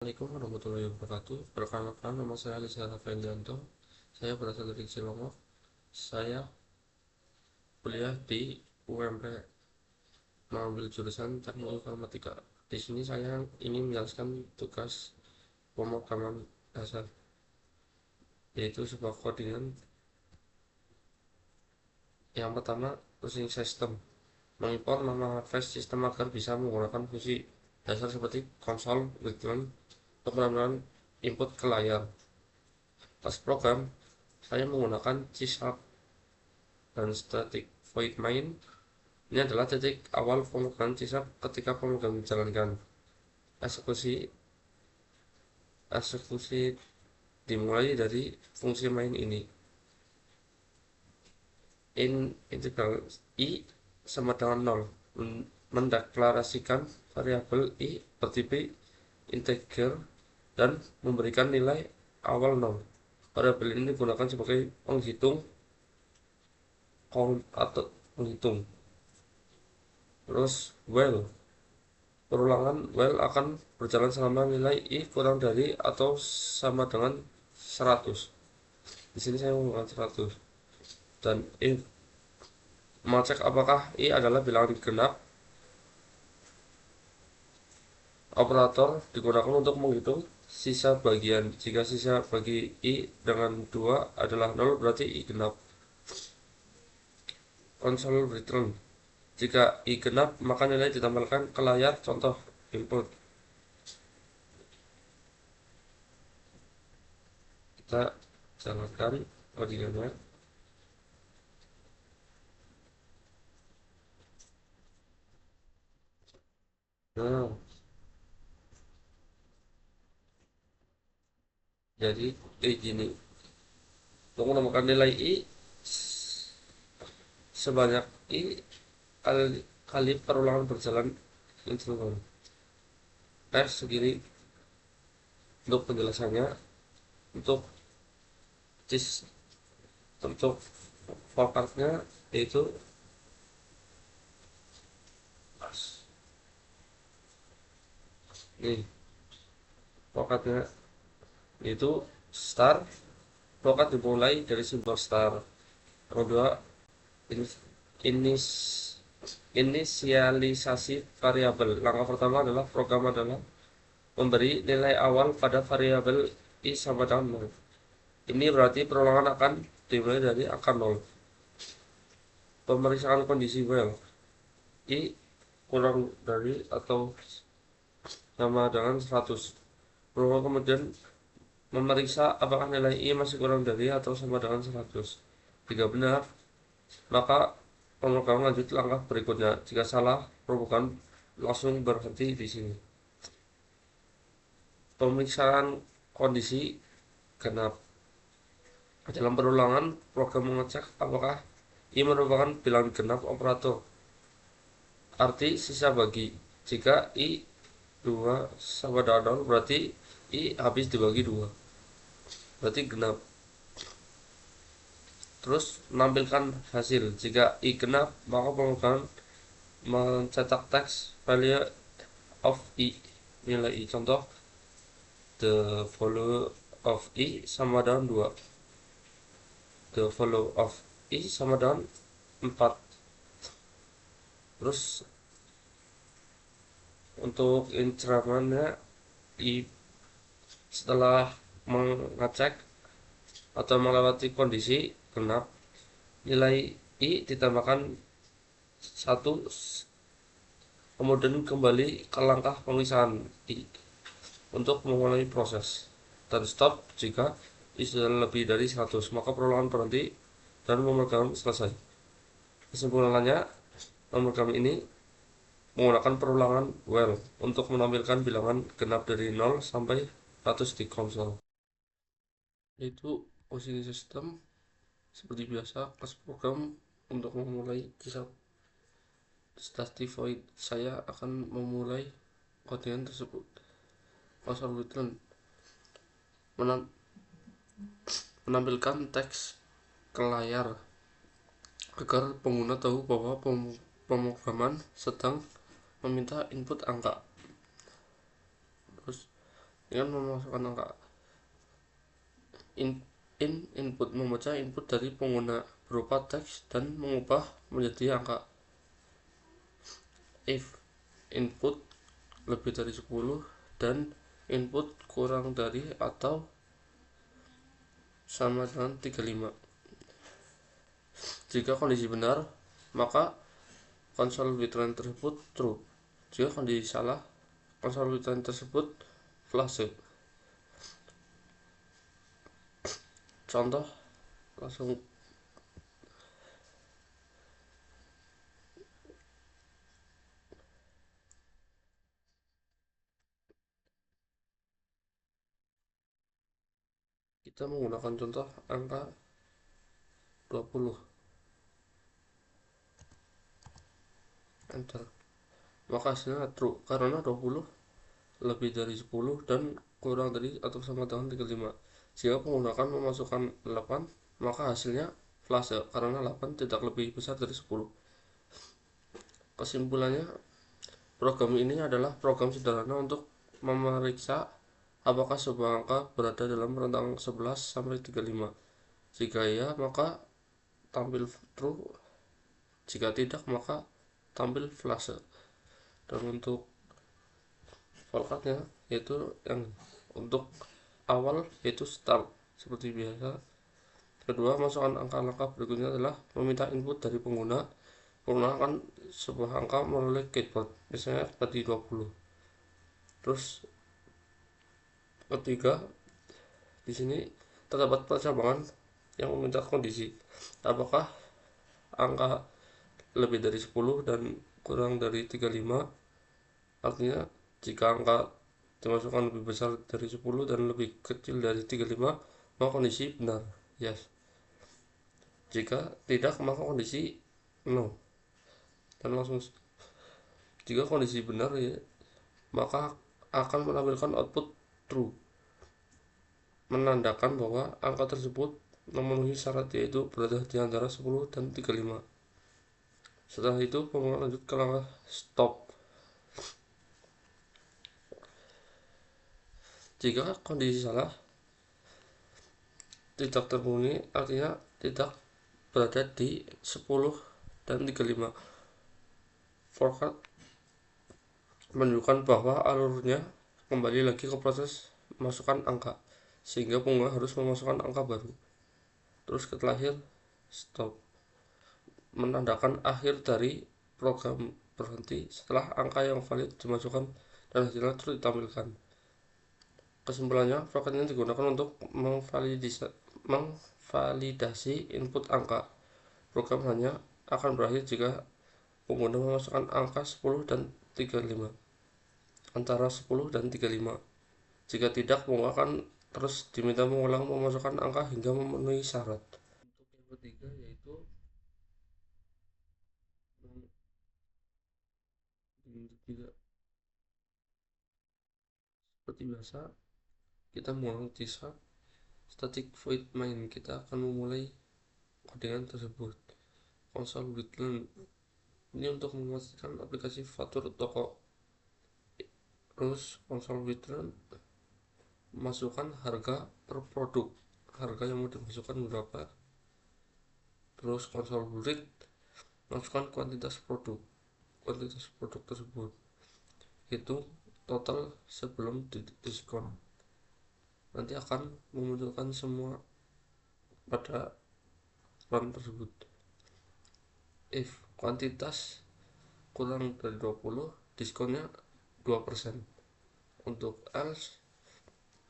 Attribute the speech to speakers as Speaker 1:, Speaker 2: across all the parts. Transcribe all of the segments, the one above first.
Speaker 1: Assalamualaikum warahmatullahi wabarakatuh. Perkenalkan, nama saya Alisa Raffendianto. Saya berasal dari Cilongok. Saya kuliah di UMP, mengambil jurusan Teknik Informatika. Di sini saya ingin menjelaskan tugas pemrograman dasar, yaitu sebuah codingan. Yang pertama, using system, mengimpor nama flash sistem agar bisa menggunakan fungsi dasar seperti konsol, return, untuk menambahkan input ke layar. Pas program, saya menggunakan C# dan static void main. Ini adalah titik awal pemrograman C# ketika pemrograman dijalankan. Eksekusi eksekusi dimulai dari fungsi main ini. Integral i sama dengan 0 mendeklarasikan variabel i bertipe integer dan memberikan nilai awal 0. Variabel ini digunakan sebagai penghitung count atau penghitung. Terus while perulangan while akan berjalan selama nilai i kurang dari atau sama dengan 100. Di sini saya menggunakan 100. Dan if mengecek apakah i adalah bilangan genap, operator digunakan untuk menghitung sisa bagian. Jika sisa bagi i dengan 2 adalah 0, berarti i genap. Console return, jika i genap maka nilai ditampilkan ke layar. Contoh input, kita jalankan codingannya. Nah, jadi gini, untuk menemukan nilai i sebanyak i kali perulangan berjalan interval. Segini untuk penjelasannya. Untuk cis untuk forecastnya yaitu nih, forecastnya itu star. Forecast dimulai dari simbol star. Kedua, inisialisasi variabel. Langkah pertama adalah program adalah memberi nilai awal pada variabel i sama dengan 0. Ini berarti perulangan akan dimulai dari angka 0. Pemeriksaan kondisi while i kurang dari atau sama dengan 100. Perulangan kemudian memeriksa apakah nilai i masih kurang dari atau sama dengan 100. Jika benar, maka pemrograman lanjut langkah berikutnya. Jika salah, pemrograman langsung berhenti di sini. Pemeriksaan kondisi genap. Dalam perulangan, program mengecek apakah i merupakan bilangan genap operator. Arti sisa bagi. Jika i 2 sama dengan 0, berarti i habis dibagi 2, berarti genap. Terus menampilkan hasil. Jika i genap, maka pemrograman mencetak teks value of i, nilai i. Contoh, the value of i sama dengan 2, the value of i sama dengan 4. Terus untuk incrementnya, i setelah mengecek atau melewati kondisi genap, nilai i ditambahkan 1, kemudian kembali ke langkah pemisahan i untuk memulai proses, dan stop jika i sudah lebih dari 100, maka perulangan berhenti dan pemrograman selesai. Kesimpulannya, pemrograman ini menggunakan perulangan while untuk menampilkan bilangan genap dari 0 sampai 100 di konsol. Itu using system. Seperti biasa, pas program untuk memulai kisah static void, saya akan memulai codingan tersebut. Console return menampilkan teks ke layar agar pengguna tahu bahwa pemrograman sedang meminta input angka. Terus dengan memasukkan angka in, input, membaca input dari pengguna berupa teks dan mengubah menjadi angka. If input lebih dari 10 dan input kurang dari atau sama dengan 35. Jika kondisi benar, maka konsol bitline tersebut true. Jika kondisi salah, konsol bitline tersebut flase. Contoh, langsung kita menggunakan contoh angka 20. Enter. Maka hasilnya true karena 20 lebih dari 10 dan kurang dari atau sama dengan 35. Jika menggunakan memasukkan 8, maka hasilnya flase karena 8 tidak lebih besar dari 10. Kesimpulannya, program ini adalah program sederhana untuk memeriksa apakah sebuah angka berada dalam rentang 11 sampai 35. Jika ya, maka tampil true. Jika tidak, maka tampil flase. Dan untuk shortcutnya yaitu yang untuk awal yaitu start seperti biasa. Kedua, masukkan angka-angka berikutnya adalah meminta input dari pengguna menggunakan sebuah angka melalui keyboard, misalnya tadi 20. Terus ketiga, di sini terdapat percabangan yang meminta kondisi apakah angka lebih dari 10 dan kurang dari 35. Artinya jika angka dimasukkan lebih besar dari 10 dan lebih kecil dari 35, maka kondisi benar, yes. Jika tidak, maka kondisi no. Dan langsung, jika kondisi benar ya, maka akan menampilkan output true, menandakan bahwa angka tersebut memenuhi syarat yaitu berada di antara 10 dan 35. Setelah itu pengguna lanjut ke langkah stop. Jika kondisi salah tidak terpenuhi, artinya tidak berada di 10 dan 35. Forecast menunjukkan bahwa alurnya kembali lagi ke proses masukkan angka, sehingga pengguna harus memasukkan angka baru. Terus ke terakhir stop, menandakan akhir dari program berhenti setelah angka yang valid dimasukkan dan hasilnya terus ditampilkan. Kesimpulannya, program ini digunakan untuk memvalidasi input angka. Program hanya akan berakhir jika pengguna memasukkan angka 10 dan 35, antara 10 dan 35. Jika tidak, pengguna akan terus diminta mengulang memasukkan angka hingga memenuhi syarat. Untuk yang ketiga yaitu tidak seperti biasa, kita mengulang C-sharp static void main. Kita akan memulai codingan tersebut. Console Bitlearn ini untuk memastikan aplikasi fatur toko. Terus console Bitlearn masukkan harga per produk, harga yang mau dimasukkan berapa. Terus console break masukkan kuantitas produk tersebut, itu total sebelum diskon. Nanti akan memunculkan semua pada run tersebut. If kuantitas kurang dari 20, diskonnya 2%. Untuk else,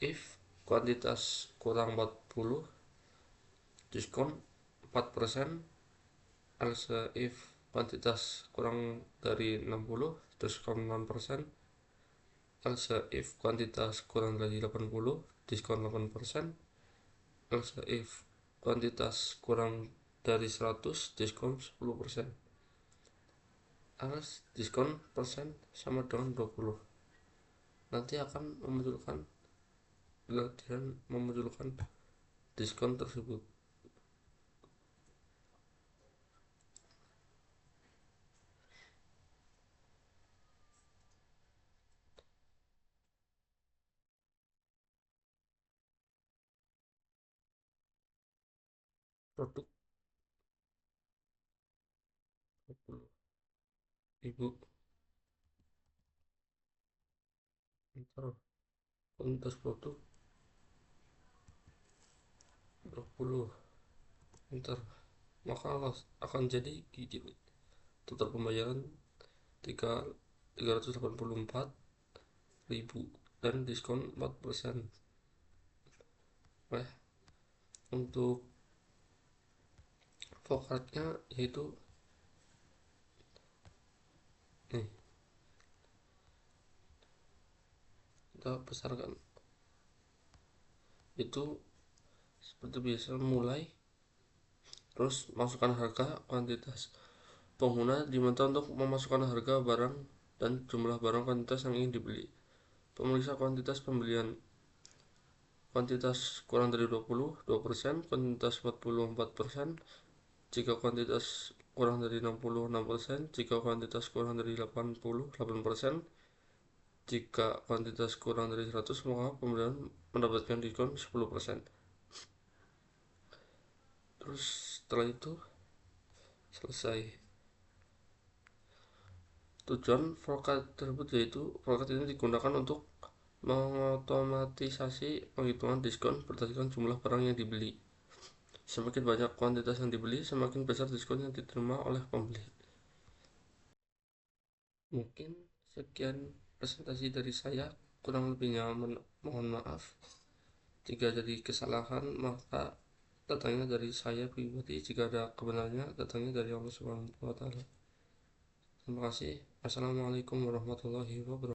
Speaker 1: if kuantitas kurang 40, diskon 4%. Else if kuantitas kurang dari 60, diskon 6%. Else if kuantitas kurang dari 80, diskon 8%. Else if kuantitas kurang dari 100, diskon 10%. Else diskon persen sama dengan 20. Nanti akan memunculkan diskon tersebut. produk 20.000 enter kuantitas produk 20 enter, maka akan jadi gini, total pembayaran 384.000 dan diskon 4%. Nah, untuk vokatnya yaitu nih, kita besarkan itu seperti biasa, mulai terus masukkan harga, kuantitas. Pengguna diminta untuk memasukkan harga barang dan jumlah barang kuantitas yang ingin dibeli. Pemeriksa kuantitas pembelian. Kuantitas kurang dari 20, 2%, kuantitas 40, 4%, jika kuantitas kurang dari 60, 6%, jika kuantitas kurang dari 80, 8%, jika kuantitas kurang dari 100, maka pembelian mendapatkan diskon 10%. Terus setelah itu selesai. Tujuan Volcat tersebut yaitu Volcat ini digunakan untuk mengotomatisasi penghitungan diskon berdasarkan jumlah barang yang dibeli. Semakin banyak kuantitas yang dibeli, semakin besar diskon yang diterima oleh pembeli. Mungkin sekian presentasi dari saya, kurang lebihnya mohon maaf. Jika jadi kesalahan, maka datangnya dari saya pribadi, jika ada kebenarannya datangnya dari Allah Subhanahu wa Ta'ala. Terima kasih. Assalamualaikum warahmatullahi wabarakatuh.